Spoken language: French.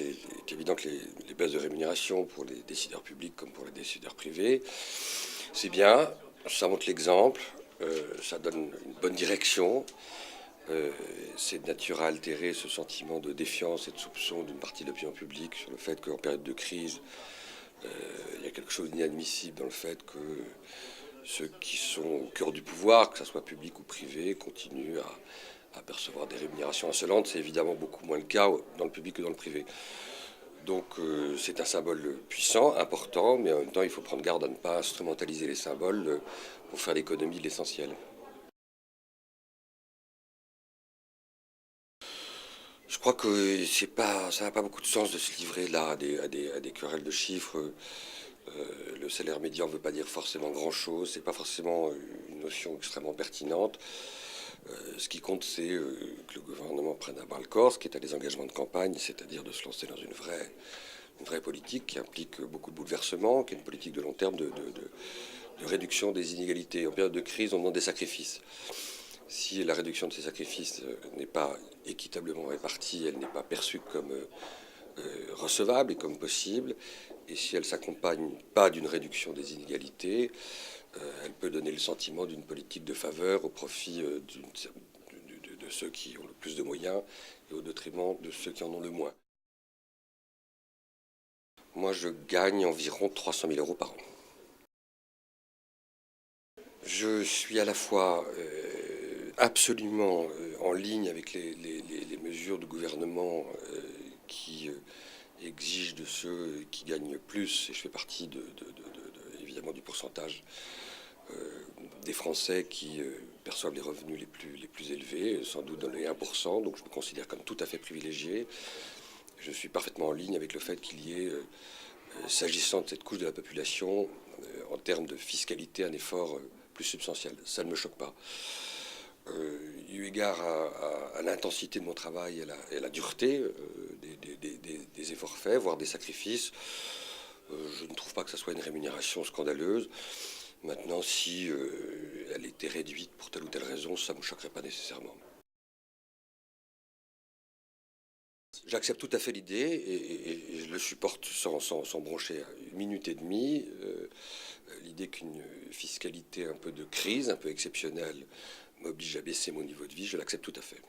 est évident que les baisses de rémunération pour les décideurs publics comme pour les décideurs privés, c'est bien, ça montre l'exemple, ça donne une bonne direction. C'est de nature à altérer ce sentiment de défiance et de soupçon d'une partie de l'opinion publique sur le fait qu'en période de crise, il y a quelque chose d'inadmissible dans le fait que ceux qui sont au cœur du pouvoir, que ce soit public ou privé, continuent à percevoir des rémunérations insolentes. C'est évidemment beaucoup moins le cas dans le public que dans le privé. Donc c'est un symbole puissant, important, mais en même temps il faut prendre garde à ne pas instrumentaliser les symboles pour faire l'économie de l'essentiel. Je crois que ça n'a pas beaucoup de sens de se livrer là à des querelles de chiffres. Le salaire médian ne veut pas dire forcément grand-chose, c'est pas forcément une notion extrêmement pertinente. Ce qui compte, c'est que le gouvernement prenne à bras le corps, ce qui est à des engagements de campagne, c'est-à-dire de se lancer dans une vraie politique qui implique beaucoup de bouleversements, qui est une politique de long terme de réduction des inégalités. En période de crise, on demande des sacrifices. Si la réduction de ces sacrifices n'est pas équitablement répartie, elle n'est pas perçue comme recevable et comme possible, et si elle ne s'accompagne pas d'une réduction des inégalités, elle peut donner le sentiment d'une politique de faveur au profit de ceux qui ont le plus de moyens et au détriment de ceux qui en ont le moins. Moi, je gagne environ 300 000 euros par an. Je suis à la fois absolument en ligne avec les mesures du gouvernement qui exigent de ceux qui gagnent plus, et je fais partie évidemment du pourcentage des Français qui perçoivent les revenus les plus élevés, sans doute dans les 1%, donc je me considère comme tout à fait privilégié. Je suis parfaitement en ligne avec le fait qu'il y ait, s'agissant de cette couche de la population, en termes de fiscalité, un effort plus substantiel. Ça ne me choque pas. Eu égard à l'intensité de mon travail et à la dureté des efforts faits, voire des sacrifices, je ne trouve pas que ça soit une rémunération scandaleuse. Maintenant, si elle était réduite pour telle ou telle raison, ça ne me choquerait pas nécessairement. J'accepte tout à fait l'idée et je le supporte sans broncher une minute et demie. L'idée qu'une fiscalité un peu de crise, un peu exceptionnelle, m'oblige à baisser mon niveau de vie, je l'accepte tout à fait.